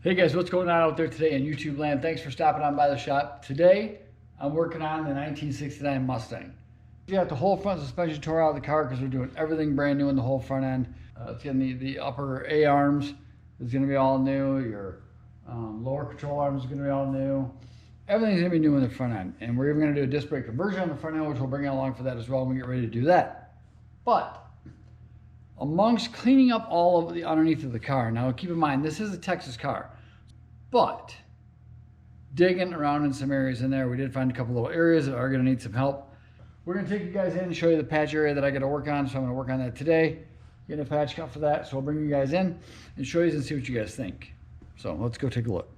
Hey guys, what's going on out there today in YouTube land? Thanks for stopping on by the shop. Today, I'm working on the 1969 Mustang. We got the whole front suspension tore out of the car because we're doing everything brand new in the whole front end. It's getting the upper A-arms is going to be all new. Your lower control arms is going to be all new. Everything's going to be new in the front end. And we're even going to do a disc brake conversion on the front end, which we'll bring along for that as well when we get ready to do that. But amongst cleaning up all of the underneath of the car, now keep in mind, this is a Texas car, but digging around in some areas in there, we did find a couple little areas that are going to need some help. We're going to take you guys in and show you the patch area that I got to work on, so I'm going to work on that today, getting a patch cut for that. So I'll bring you guys in and show you and see what you guys think. So let's go take a look.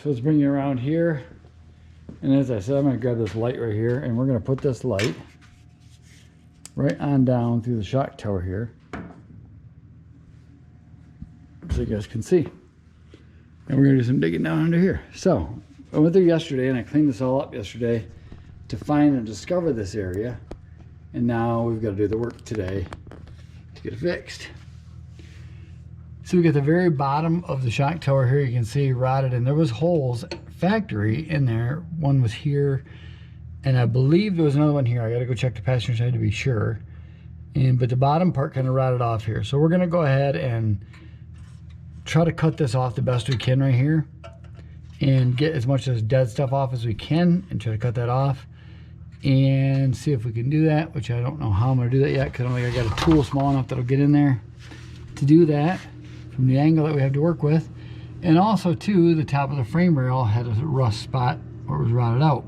So let's bring you around here. And as I said, I'm going to grab this light right here, and we're going to put this light right on down through the shock tower here, so you guys can see. And we're going to do some digging down under here. So I went there yesterday and I cleaned this all up yesterday to find and discover this area. And now we've got to do the work today to get it fixed. So we got the very bottom of the shock tower here, you can see rotted, and there was holes factory in there. One was here, and I believe there was another one here. I got to go check the passenger side to be sure. But the bottom part kind of rotted off here. So we're going to go ahead and try to cut this off the best we can right here and get as much of this dead stuff off as we can and try to cut that off and see if we can do that, which I don't know how I'm going to do that yet because I don't think I got a tool small enough that'll get in there to do that from the angle that we have to work with. And also too, the top of the frame rail had a rust spot where it was rotted out.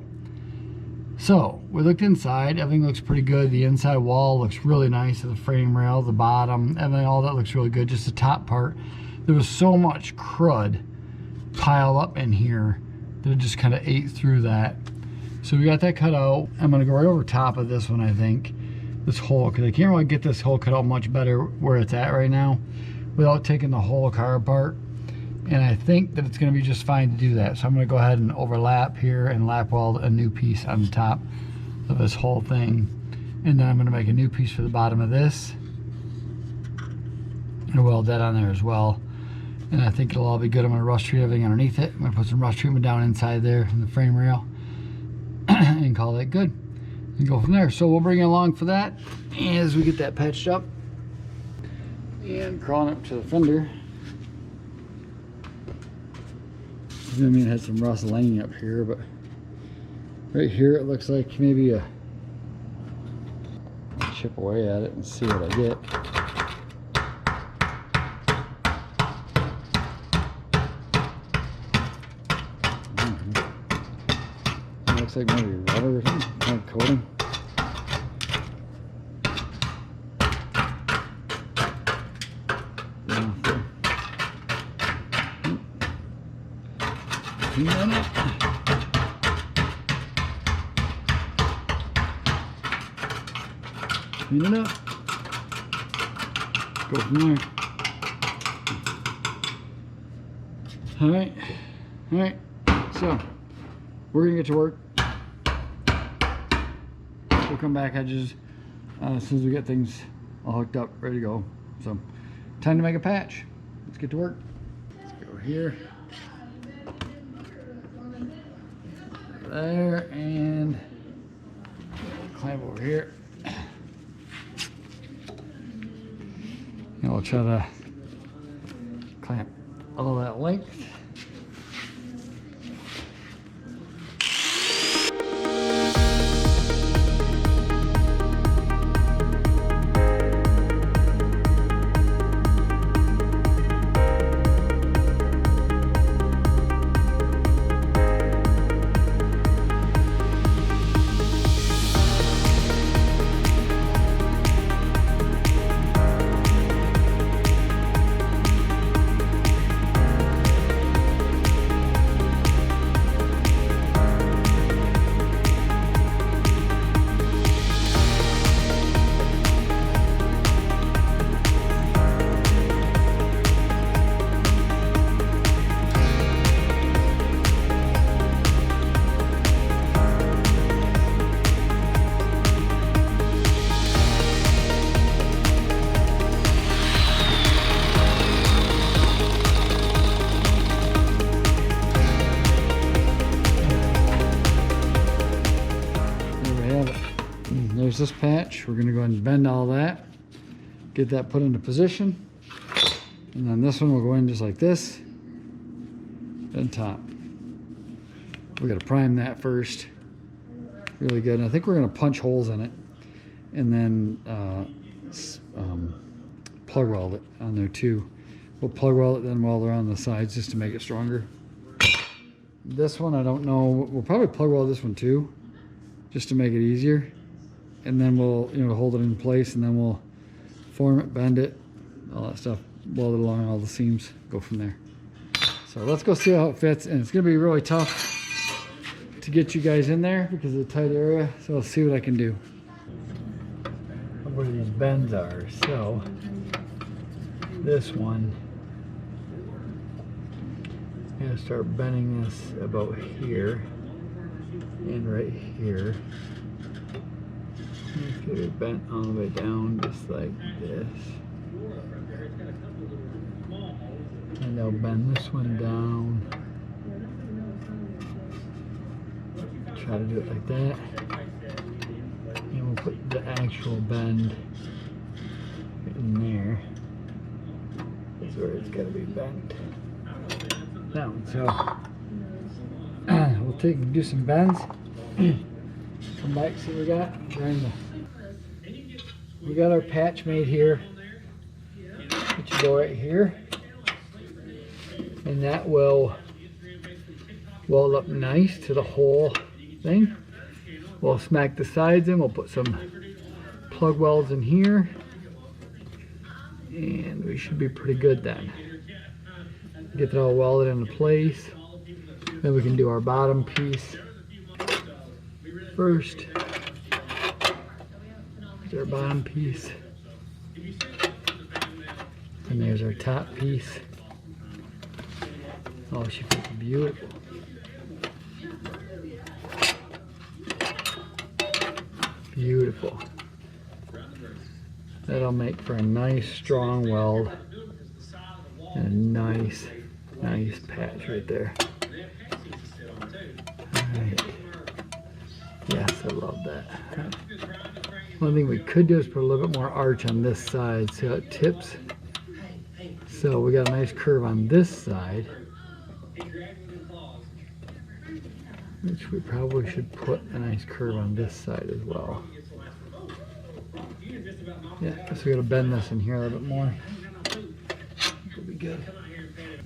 So we looked inside, everything looks pretty good. The inside wall looks really nice of the frame rail, the bottom, everything, all that looks really good. Just the top part, there was so much crud piled up in here that it just kind of ate through that. So we got that cut out. I'm gonna go right over top of this one, I think, this hole, because I can't really get this hole cut out much better where it's at right now without taking the whole car apart. And I think that it's going to be just fine to do that. So I'm going to go ahead and overlap here and lap weld a new piece on the top of this whole thing. And then I'm going to make a new piece for the bottom of this and weld that on there as well. And I think it'll all be good. I'm going to rust treat everything underneath it. I'm going to put some rust treatment down inside there in the frame rail and call that good and go from there. So we'll bring you along for that as we get that patched up. And crawling up to the fender. I mean, it had some rust laying up here, but right here it looks like maybe a chip away at it and see what I get. It looks like maybe rubber or something, kind of coating. Clean it up. Clean it up. Go from there. Alright. Alright. So, we're going to get to work. We'll come back as soon as we get things all hooked up, ready to go. So, time to make a patch. Let's get to work. Let's go here. There, and climb over here. And we'll try to clamp all that length. this patch. We're gonna go ahead and bend all that, get that put into position. And then this one will go in just like this, and top. We gotta prime that first, really good. And I think we're gonna punch holes in it, and then plug weld it on there too. We'll plug weld it, then weld around the sides just to make it stronger. This one, I don't know. We'll probably plug weld this one too, just to make it easier. And then we'll, hold it in place, and then we'll form it, bend it, all that stuff, weld it along all the seams, go from there. So let's go see how it fits. And it's gonna be really tough to get you guys in there because of the tight area. So I'll see what I can do. Where these bends are. So this one, I'm gonna start bending this about here and right here. Let's get it bent all the way down just like this. And I'll bend this one down. Try to do it like that. And we'll put the actual bend in there. That's where it's got to be bent down. So we'll take and do some bends. Come back, see what we got. We got our patch made here. It should go right here, and that will weld up nice to the whole thing. We'll smack the sides in. We'll put some plug welds in here, and we should be pretty good then. Get that all welded into place. Then we can do our bottom piece first. There's our bottom piece, and there's our top piece. Oh, she fits beautiful. Beautiful. That'll make for a nice strong weld and a nice patch right there. Alright. Yes, I love that. One thing we could do is put a little bit more arch on this side. See how it tips? So we got a nice curve on this side, which we probably should put a nice curve on this side as well. Yeah, so we gotta bend this in here a little bit more. It'll be good.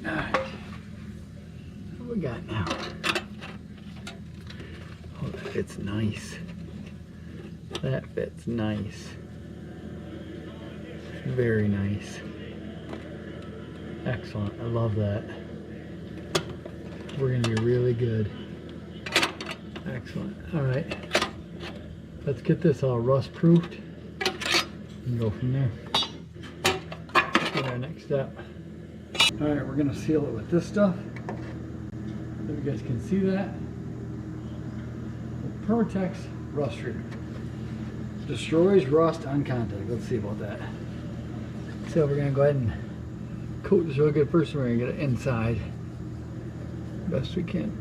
Alright. What we got now? Oh, that fits nice. That fits nice. Very nice. Excellent. I love that. We're gonna be really good. Excellent. Alright. Let's get this all rust proofed and go from there. That's our next step. Alright, we're gonna seal it with this stuff. So you guys can see that. Permatex Rust Reader. Destroys rust on contact. Let's see about that. So we're gonna go ahead and coat this real good first. We're gonna get it inside best we can.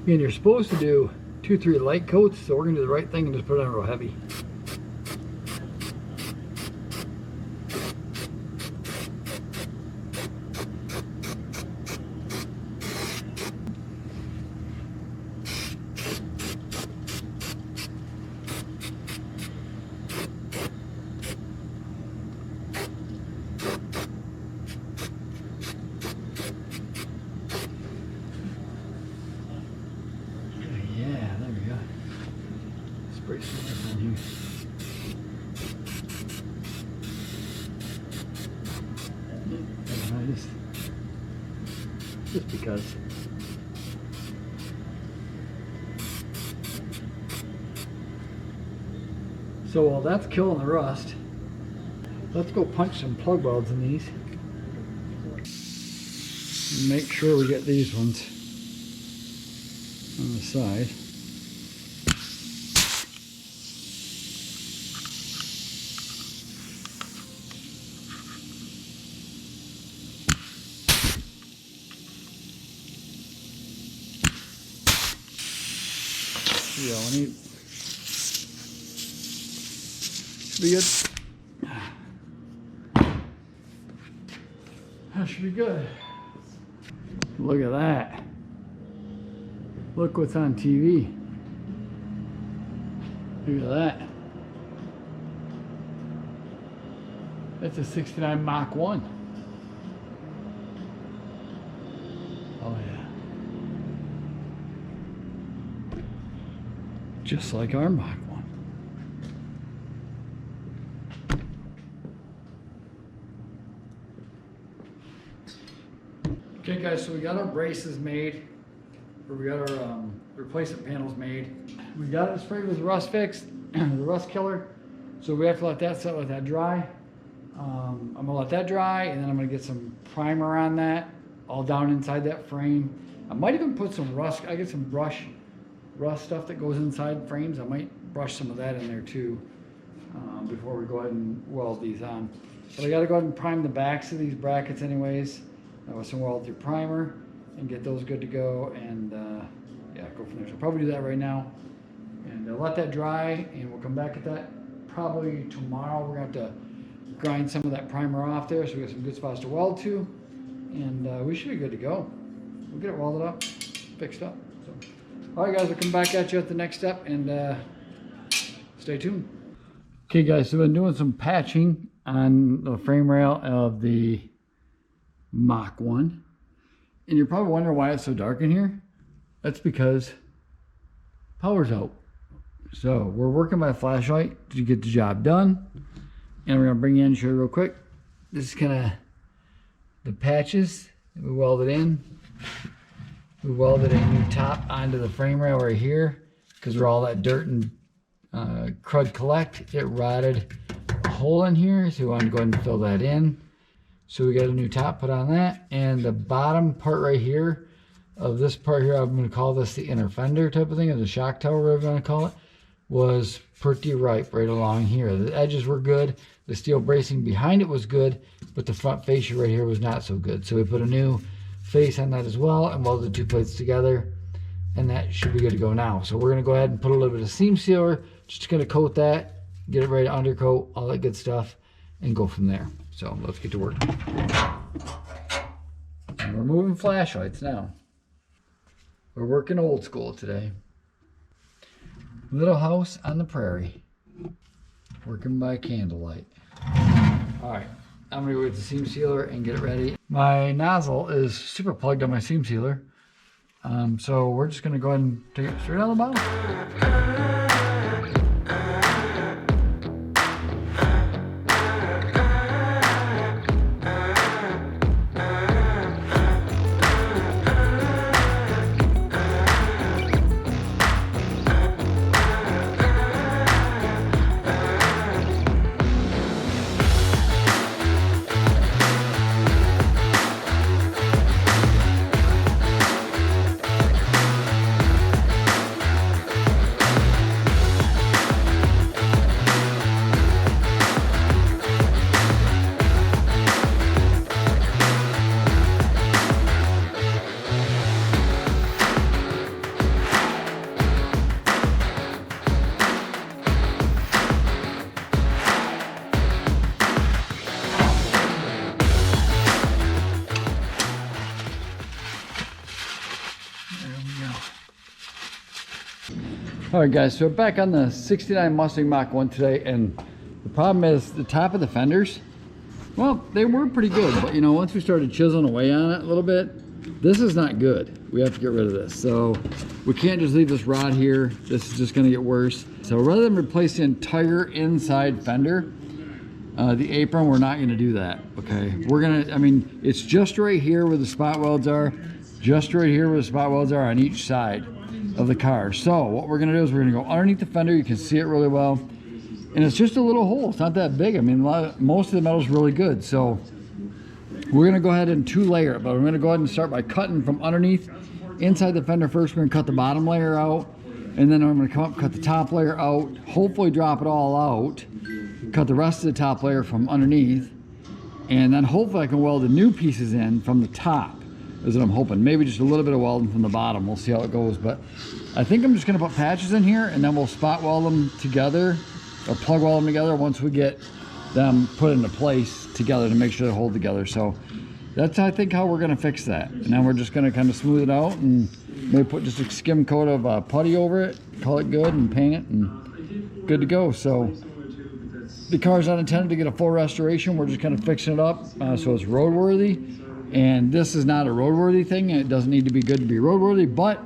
And you're supposed to do 2-3 light coats, so we're gonna do the right thing and just put it on real heavy. Just because. So while that's killing the rust, let's go punch some plug welds in these. And make sure we get these ones on the side. Here we go. Should be good. That should be good. Look at that. Look what's on TV. Look at that. That's a 69 Mach 1. Oh yeah. Just like our Mach 1. Okay guys, so we got our braces made, or we got our replacement panels made. We got it sprayed with rust fix, the rust killer. So we have to let that set, let that dry. I'm gonna let that dry, and then I'm gonna get some primer on that, all down inside that frame. I might even put some rust, I get some rust stuff that goes inside frames. I might brush some of that in there too, before we go ahead and weld these on. But I gotta go ahead and prime the backs of these brackets anyways. With some weld through primer and get those good to go, and yeah, go from there. So I'll probably do that right now and let that dry, and we'll come back at that probably tomorrow. We're gonna have to grind some of that primer off there so we got some good spots to weld to, and we should be good to go. We'll get it welded up, fixed up. So, all right guys, we'll come back at you at the next step, and stay tuned. Okay guys, so I've been doing some patching on the frame rail of the Mach 1, and you're probably wondering why it's so dark in here. That's because power's out. So we're working by flashlight to get the job done, and we're gonna bring you in and show you real quick. This is kind of the patches that we welded in. We welded a new top onto the frame rail right here because where all that dirt and crud collect, it rotted a hole in here, so we wanted to go ahead and fill that in. So we got a new top put on that, and the bottom part right here of this part here, I'm going to call this the inner fender type of thing, or the shock tower, whatever you want to call it, was pretty ripe right along here. The edges were good, the steel bracing behind it was good, but the front fascia right here was not so good. So we put a new face on that as well and welded the two plates together, and that should be good to go now. So we're going to go ahead and put a little bit of seam sealer, just going to coat that, get it ready to undercoat, all that good stuff, and go from there. So let's get to work. And we're moving flashlights now. We're working old school today. Little house on the prairie. Working by candlelight. All right, I'm gonna go get the seam sealer and get it ready. My nozzle is super plugged on my seam sealer. So we're just gonna go ahead and take it straight out of the bottom. All right guys, so we're back on the 69 Mustang Mach 1 today, and the problem is the top of the fenders, well, they were pretty good, but you know, once we started chiseling away on it a little bit, this is not good. We have to get rid of this. So we can't just leave this rod here. This is just gonna get worse. So rather than replace the entire inside fender, the apron, we're not gonna do that, okay? We're gonna, I mean, it's just right here where the spot welds are, just right here where the spot welds are on each side of the car. So what we're gonna do is we're gonna go underneath the fender. You can see it really well, and it's just a little hole. It's not that big. I mean, most of the metal's really good. So we're gonna go ahead and two layer it, but we're gonna go ahead and start by cutting from underneath inside the fender first. We're gonna cut the bottom layer out, and then I'm gonna come up, cut the top layer out, hopefully drop it all out, cut the rest of the top layer from underneath, and then hopefully I can weld the new pieces in from the top. is what I'm hoping. Maybe just a little bit of welding from the bottom. We'll see how it goes. But I think I'm just gonna put patches in here and then we'll spot weld them together or plug weld them together once we get them put into place together to make sure they hold together. So that's, I think, how we're gonna fix that. And then we're just gonna kind of smooth it out and maybe put just a skim coat of putty over it, call it good, and paint it, and good to go. So the car's not intended to get a full restoration. We're just kind of fixing it up so it's roadworthy. And this is not a roadworthy thing. It doesn't need to be good to be roadworthy, but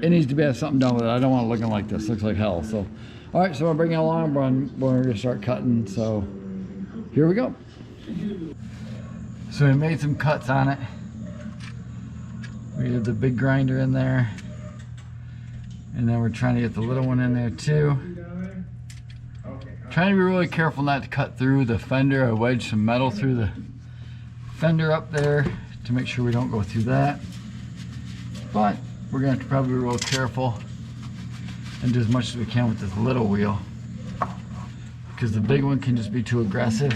it needs to have something done with it. I don't want it looking like this. It looks like hell. So, all right, so I'm gonna bring it along. We're gonna start cutting. So here we go. So we made some cuts on it. We did the big grinder in there. And then we're trying to get the little one in there too. Trying to be really careful not to cut through the fender. I wedged some metal through the fender up there to make sure we don't go through that. But we're gonna have to probably be real careful and do as much as we can with this little wheel, because the big one can just be too aggressive.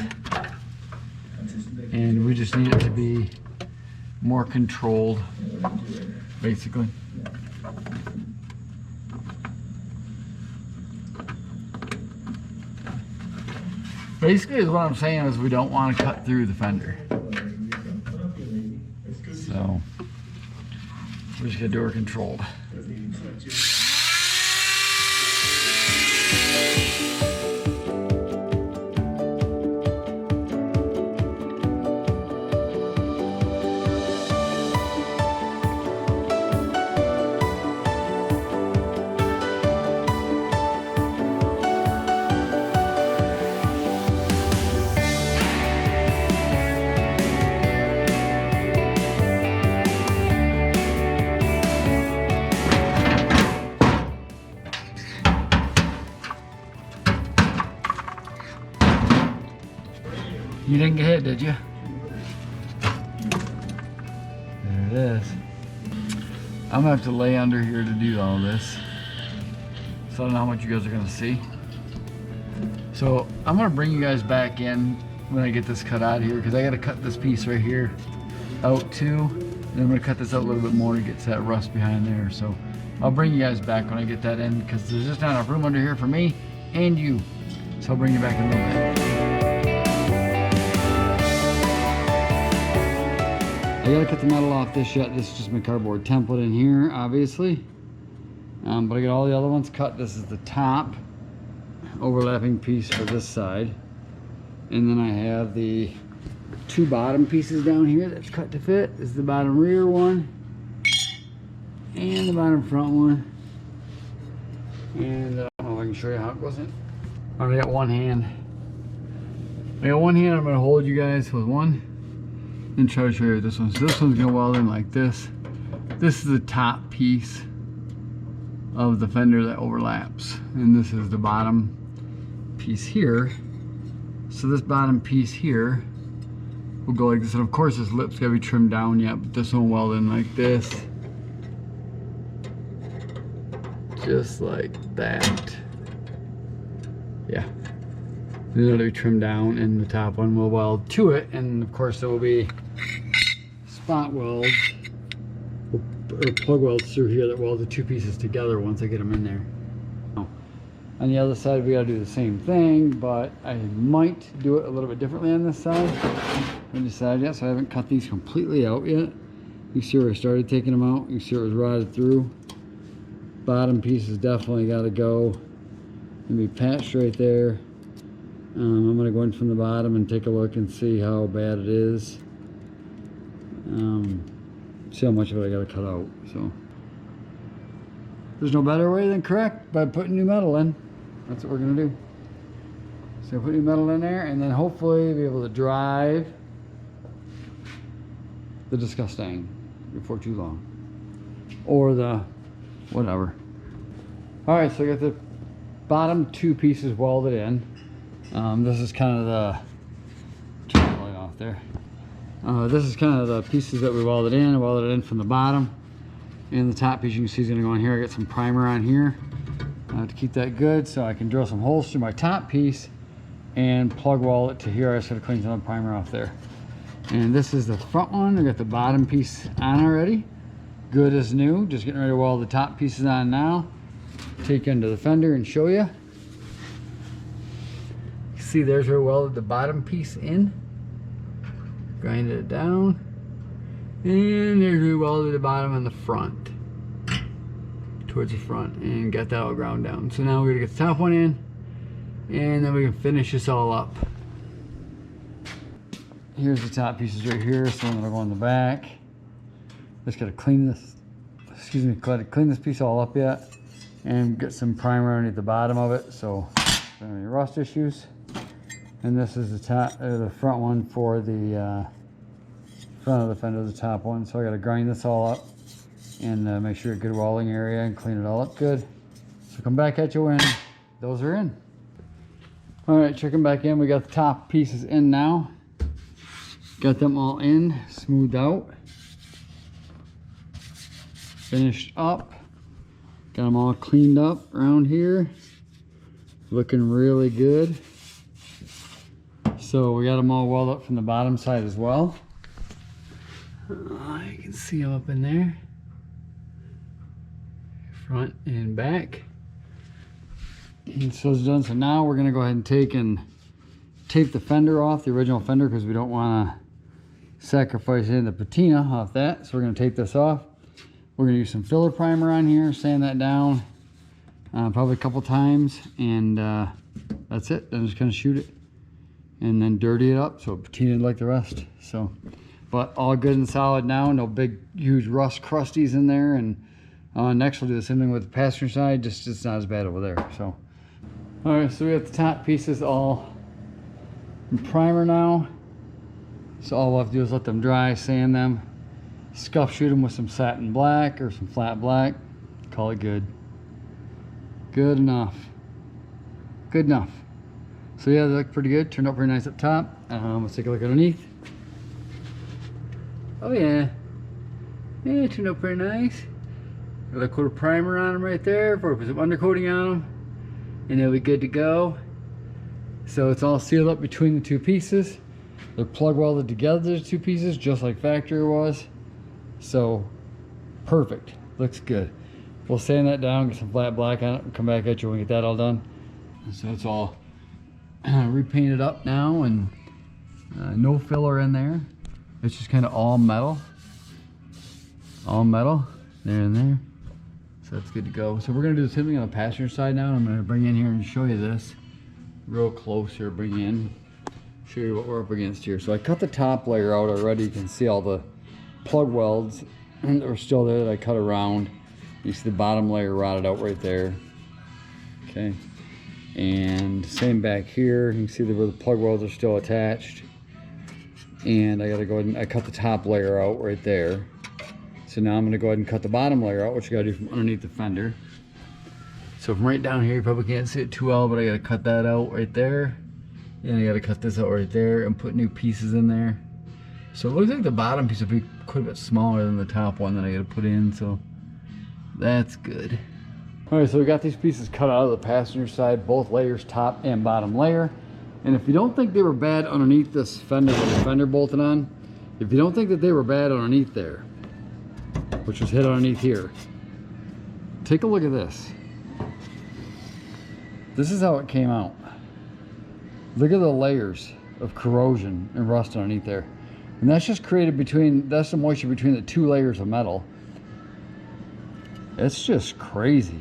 And we just need it to be more controlled, basically. Basically, is what I'm saying is we don't want to cut through the fender. So we're just gonna do her controlled. You didn't get hit, did you? There it is. I'm gonna have to lay under here to do all this. So I don't know how much you guys are gonna see. So I'm gonna bring you guys back in when I get this cut out of here, because I gotta cut this piece right here out too. And I'm gonna cut this out a little bit more to get to that rust behind there. So I'll bring you guys back when I get that in, because there's just not enough room under here for me and you. So I'll bring you back in a little bit. I gotta cut the metal off this yet. This is just my cardboard template in here, obviously. But I got all the other ones cut. This is the top overlapping piece for this side. And then I have the two bottom pieces down here that's cut to fit. This is the bottom rear one and the bottom front one. And I don't know if I can show you how it goes in. I only got one hand. I got one hand. I'm gonna hold you guys with one and try to show you this one. So this one's gonna weld in like this. This is the top piece of the fender that overlaps, and this is the bottom piece here. So this bottom piece here will go like this, and of course this lip's gotta be trimmed down yet, but this one will weld in like this, just like that. Yeah, it'll be trimmed down, and the top one will weld to it, and of course there will be spot welds or plug welds through here that weld the two pieces together once I get them in there. On the other side we gotta do the same thing, but I might do it a little bit differently on this side. I haven't decided yet, so I haven't cut these completely out yet. You see where I started taking them out. You see where it was rotted through. Bottom piece has definitely got to go and be patched right there. I'm gonna go in from the bottom and take a look and see how bad it is. See how much of it I gotta cut out. So there's no better way than correct by putting new metal in. That's what we're gonna do. So put new metal in there, and then hopefully be able to drive the Mustang before too long, or the whatever. All right, so I got the bottom two pieces welded in. This is kind of the, turn the light off there. This is kind of the pieces that we welded in. I welded it in from the bottom. And the top piece you can see is going to go in here. I got some primer on here to keep that good, so I can drill some holes through my top piece and plug weld it to here. I just got to clean some primer off there. And this is the front one. We got the bottom piece on already. Good as new. Just getting ready to weld the top pieces on now. Take you into the fender and show you. See, there's where we welded the bottom piece in. Grinded it down. And there's where we welded the bottom on the front. Towards the front. And got that all ground down. So now we're going to get the top one in. And then we can finish this all up. Here's the top pieces right here. So I'm going to go on the back. Just got to clean this. Excuse me. Got to clean this piece all up yet. And get some primer underneath the bottom of it. So don't have any rust issues. And this is the top, the front one for the front of the fender, the top one. So I got to grind this all up and make sure a good welding area and clean it all up good. So come back at you when those are in. All right, check them back in. We got the top pieces in now. Got them all in, smoothed out, finished up. Got them all cleaned up around here. Looking really good. So we got them all welded up from the bottom side as well. You can see them up in there. Front and back. And so it's done. So now we're going to go ahead and take and tape the fender off, the original fender, because we don't want to sacrifice any of the patina off that. So we're going to tape this off. We're going to use some filler primer on here, sand that down probably a couple times, and that's it. Then just kind of shoot it and then dirty it up so it patinaed like the rest. So, but all good and solid now. No big, huge rust crusties in there. And next we'll do the same thing with the passenger side. Just it's not as bad over there. So, all right. So we got the top pieces all in primer now. So all we'll have to do is let them dry, sand them, scuff shoot them with some satin black or some flat black. Call it good. Good enough. Good enough. So yeah, they look pretty good. Turned out pretty nice up top. Let's take a look underneath. Oh yeah. Yeah, it turned out pretty nice. Got a coat of primer on them right there before we put some undercoating on them. And they'll be good to go. So it's all sealed up between the two pieces. They're plug welded together, the two pieces, just like factory was. So perfect. Looks good. We'll sand that down, get some flat black on it, and come back at you when we get that all done. So it's all repainted up now, and no filler in there. It's just kind of all metal there and there. So that's good to go. So we're gonna do the same thing on the passenger side now. I'm gonna bring in here and show you this real close here. Bring in, show you what we're up against here. So I cut the top layer out already. You can see all the plug welds that were still there that I cut around. You see the bottom layer rotted out right there. Okay. And same back here, you can see where the plug welds are still attached. And I gotta go ahead and I cut the top layer out right there. So now I'm gonna go ahead and cut the bottom layer out, which you gotta do from underneath the fender. So from right down here, you probably can't see it too well, but I gotta cut that out right there. And I gotta cut this out right there and put new pieces in there. So it looks like the bottom piece will be quite a bit smaller than the top one that I gotta put in, so that's good. All right, so we got these pieces cut out of the passenger side, both layers, top and bottom layer. And if you don't think they were bad underneath this fender with the fender bolted on, if you don't think that they were bad underneath there, which was hit underneath here, take a look at this. This is how it came out. Look at the layers of corrosion and rust underneath there. And that's just created between, that's the moisture between the two layers of metal. It's just crazy.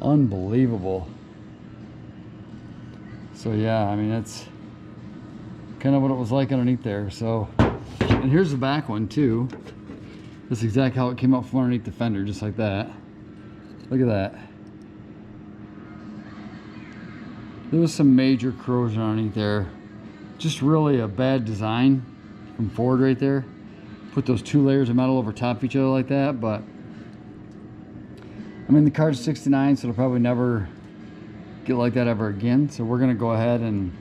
Unbelievable. So yeah, I mean, it's kind of what it was like underneath there. So, and here's the back one too. This is exactly how it came out from underneath the fender, just like that. Look at that. There was some major corrosion underneath there. Just really a bad design from Ford right there. Put those two layers of metal over top of each other like that, but I mean, the car's 69, so it'll probably never get like that ever again. So we're gonna go ahead and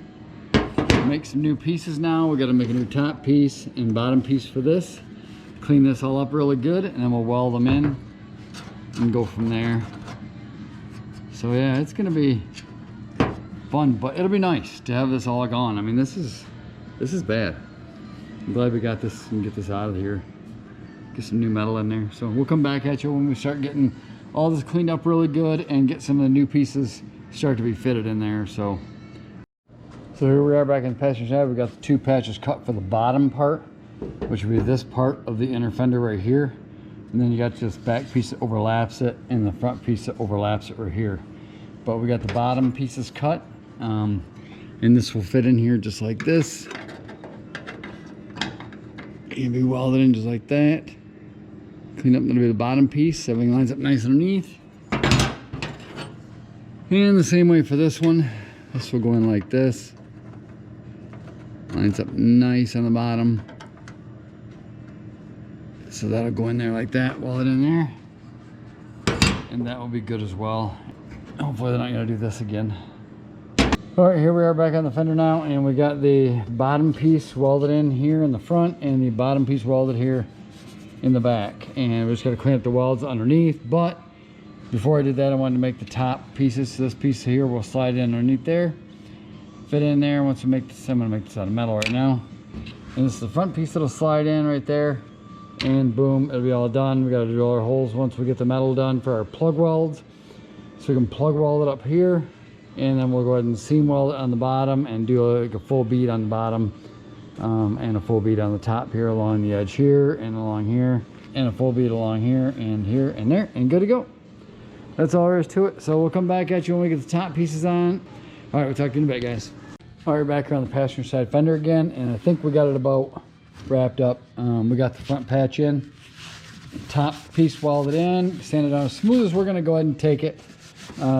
make some new pieces now. We gotta make a new top piece and bottom piece for this. Clean this all up really good, and then we'll weld them in and go from there. So yeah, it's gonna be fun, but it'll be nice to have this all gone. I mean, this is bad. I'm glad we got this and get this out of here. Get some new metal in there. So we'll come back at you when we start getting all this cleaned up really good and get some of the new pieces start to be fitted in there. So here we are back in the passenger side. We got the 2 patches cut for the bottom part, which would be this part of the inner fender right here. And then you got this back piece that overlaps it and the front piece that overlaps it right here. But we got the bottom pieces cut. And this will fit in here just like this. Can be welded in just like that. Clean up a little bit of the bottom piece. Everything lines up nice underneath. And the same way for this one. This will go in like this. Lines up nice on the bottom. So that'll go in there like that, weld it in there. And that will be good as well. Hopefully they're not gonna do this again. All right, here we are back on the fender now, and we got the bottom piece welded in here in the front and the bottom piece welded here in the back. And we're just gonna clean up the welds underneath. But before I did that, I wanted to make the top pieces. So this piece here will slide in underneath there, fit in there. Once we make this, I'm gonna make this out of metal right now. And this is the front piece that'll slide in right there. And boom, it'll be all done. We gotta drill our holes once we get the metal done for our plug welds. So we can plug weld it up here. And then we'll go ahead and seam weld it on the bottom and do like a full bead on the bottom and a full bead on the top here along the edge here and along here and a full bead along here and there, and good to go. That's all there is to it. So we'll come back at you when we get the top pieces on. All right, we'll talk to you in a bit, guys. All right, we're back here on the passenger side fender again, and I think we got it about wrapped up. We got the front patch in, top piece welded in, sanded down as smooth as we're gonna go ahead and take it.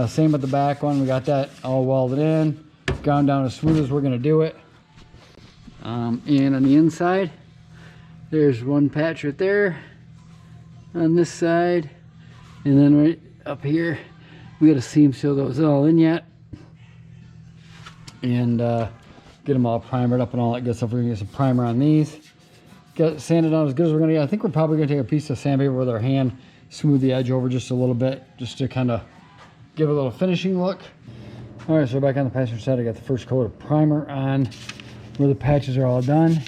Same with the back one. We got that all welded in, ground down as smooth as we're gonna do it. And on the inside, there's one patch right there on this side, and then right up here, we got to seam seal those all in yet, and get them all primered up and all that good stuff. We're gonna get some primer on these. Get it sanded down as good as we're gonna get. I think we're probably gonna take a piece of sandpaper with our hand, smooth the edge over just a little bit, just to kind of give it a little finishing look. All right, so back on the passenger side, I got the first coat of primer on where the patches are all done,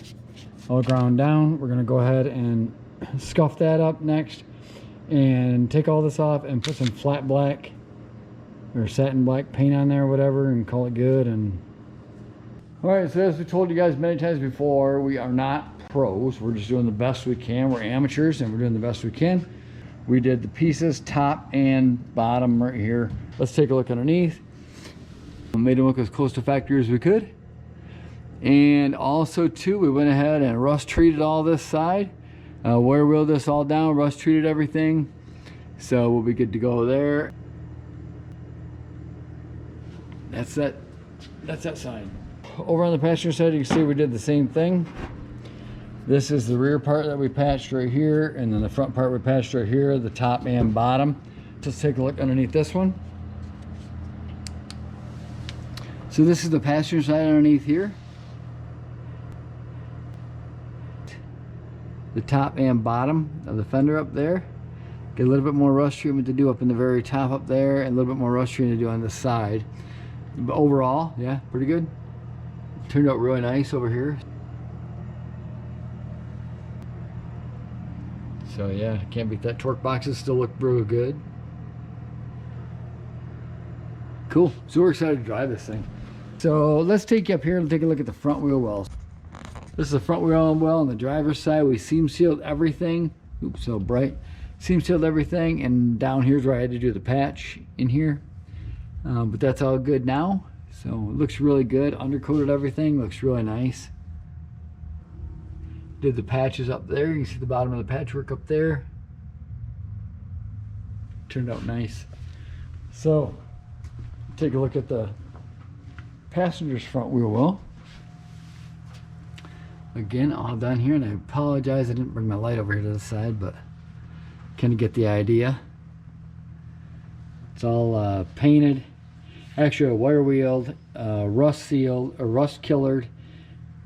all ground down. We're gonna go ahead and scuff that up next and take all this off and put some flat black or satin black paint on there or whatever and call it good. And all right, so as we told you guys many times before, we are not pros. We're just doing the best we can. We're amateurs and we're doing the best we can. We did the pieces top and bottom right here. Let's take a look underneath. We made them look as close to factory as we could. And also too, we went ahead and rust treated all this side. Wire wheeled this all down, rust treated everything. So we'll be good to go there. That's that side. Over on the passenger side, you can see we did the same thing. This is the rear part that we patched right here, and then the front part we patched right here, the top and bottom. Let's take a look underneath this one. So this is the passenger side underneath here. The top and bottom of the fender up there. Get a little bit more rust treatment to do up in the very top up there, and a little bit more rust treatment to do on the side. But overall, yeah, pretty good. Turned out really nice over here. So yeah, can't beat that. Torque boxes still look real good. Cool, so we're excited to drive this thing. So let's take you up here and take a look at the front wheel wells. This is the front wheel well on the driver's side. We seam sealed everything. Oops, so bright. Seam sealed everything, and down here's where I had to do the patch in here. But that's all good now. So it looks really good. Undercoated everything, looks really nice. Did the patches up there. You can see the bottom of the patchwork up there. Turned out nice. So take a look at the passenger's front wheel well. Again, all done here, and I apologize I didn't bring my light over here to the side, but kind of get the idea. It's all painted, actually wire wheeled, rust sealed, or rust killered,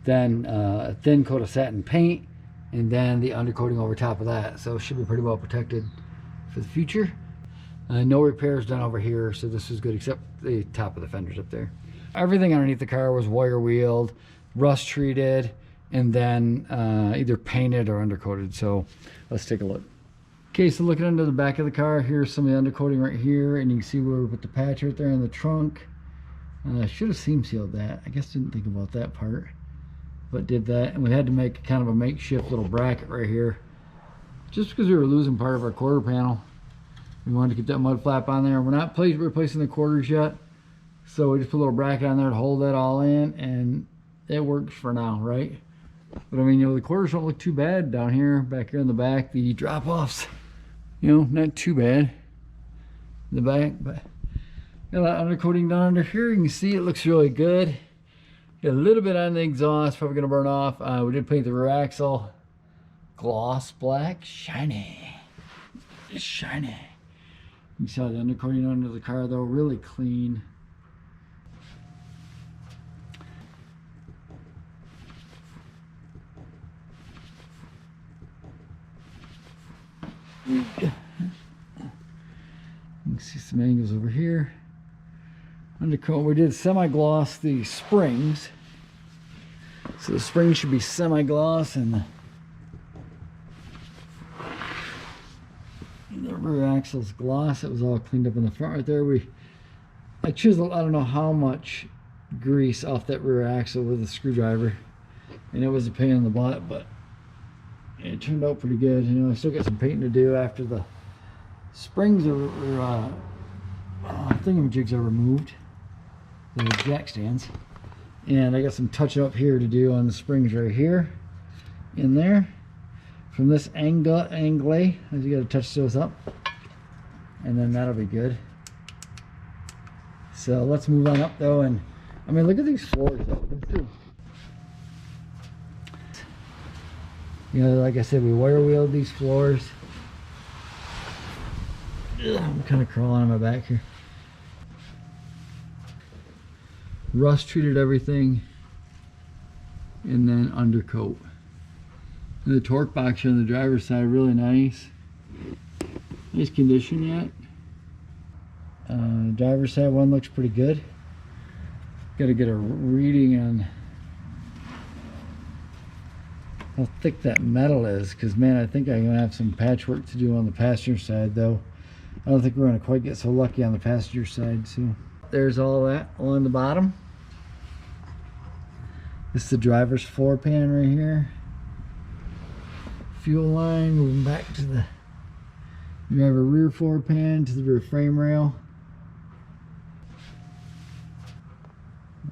then a thin coat of satin paint, and then the undercoating over top of that. So it should be pretty well protected for the future. No repairs done over here, so this is good, except the top of the fenders up there. Everything underneath the car was wire wheeled, rust treated, and then either painted or undercoated. So let's take a look. Okay, so looking under the back of the car, here's some of the undercoating right here, and you can see where we put the patch right there in the trunk. I should have seam sealed that. I guess didn't think about that part, but did that. And we had to make kind of a makeshift little bracket right here, just because we were losing part of our quarter panel. We wanted to get that mud flap on there. We're not replacing the quarters yet, so we just put a little bracket on there to hold that all in, and it works for now, right? But I mean, you know, the quarters don't look too bad down here, back here in the back. The drop-offs, you know, not too bad in the back, but got a lot of undercoating down under here. You can see it looks really good. Got a little bit on the exhaust, probably gonna burn off. We did paint the rear axle gloss black, shiny, shiny. You saw the undercoating under the car though, really clean. You can see some angles over here. Undercoat, we did semi-gloss the springs, so the springs should be semi-gloss, and the rear axle's gloss. It was all cleaned up in the front right there. I chiseled, I don't know how much grease off that rear axle with a screwdriver, and it was a pain in the butt, but it turned out pretty good. You know, I still got some painting to do after the springs are thingamajigs are removed, the jack stands, and I got some touch up here to do on the springs right here, in there, from this angle, as you got to touch those up, and then that'll be good. So let's move on up though, and I mean, look at these floors though. You know, like I said, we wire wheeled these floors. I'm kind of crawling on my back here. Rust treated everything, and then undercoat. And the torque box on the driver's side, really nice. Nice condition yet. Driver's side one looks pretty good. Got to get a reading on how thick that metal is, because man, I think I'm gonna have some patchwork to do on the passenger side though. I don't think we're gonna quite get so lucky on the passenger side. So there's all that along the bottom. This is the driver's floor pan right here. Fuel line, moving back to the driver rear floor pan, to the rear frame rail.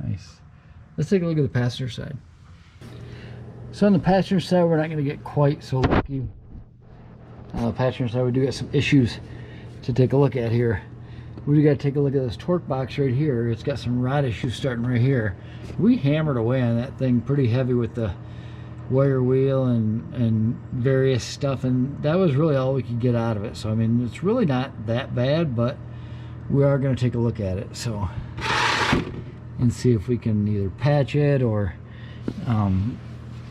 Nice. Let's take a look at the passenger side. So on the passenger side, we're not going to get quite so lucky. Passenger side, we do got some issues to take a look at here. We do got to take a look at this torque box right here. It's got some rod issues starting right here. We hammered away on that thing pretty heavy with the wire wheel and various stuff, and that was really all we could get out of it. So I mean, it's really not that bad, but we are going to take a look at it, so, and see if we can either patch it or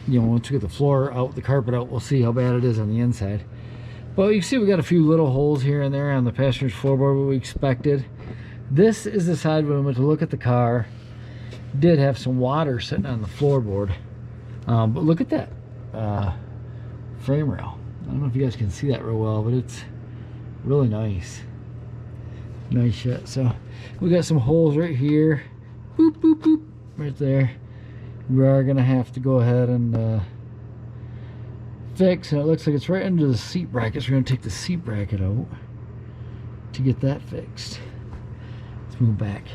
you know, once we get the floor out, the carpet out, we'll see how bad it is on the inside. But you see we got a few little holes here and there on the passenger's floorboard, what we expected. This is the side when we went to look at the car. Did have some water sitting on the floorboard. But look at that frame rail. I don't know if you guys can see that real well, but it's really nice. Nice shot. So we got some holes right here. Boop, boop, boop. Right there. We are going to have to go ahead and fix, and it looks like it's right under the seat brackets. We're going to take the seat bracket out to get that fixed. Let's move back.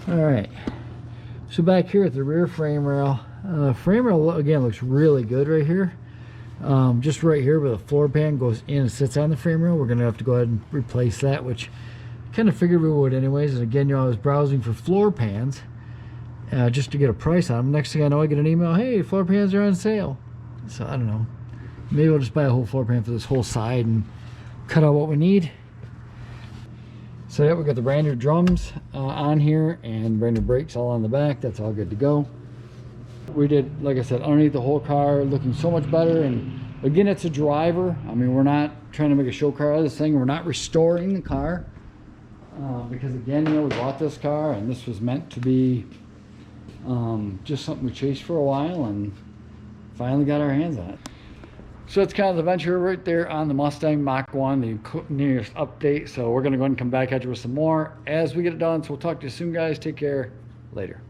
Alright, so back here at the rear frame rail, again looks really good right here. Just right here where the floor pan goes in and sits on the frame rail, we're going to have to go ahead and replace that, which kind of figured we would anyways. And again, you know, I was browsing for floor pans just to get a price on them. Next thing I know, I get an email, hey, floor pans are on sale. So I don't know, maybe we'll just buy a whole floor pan for this whole side and cut out what we need. So yeah, we got the brand new drums on here and brand new brakes all on the back. That's all good to go. We did, like I said, underneath the whole car, looking so much better. And again, it's a driver. I mean, we're not trying to make a show car out of this thing. We're not restoring the car. because again, you know, we bought this car and this was meant to be just something we chased for a while and finally got our hands on it. So it's kind of the venture right there on the Mustang Mach 1, the nearest update. So we're going to go ahead and come back at you with some more as we get it done. So we'll talk to you soon, guys. Take care. Later.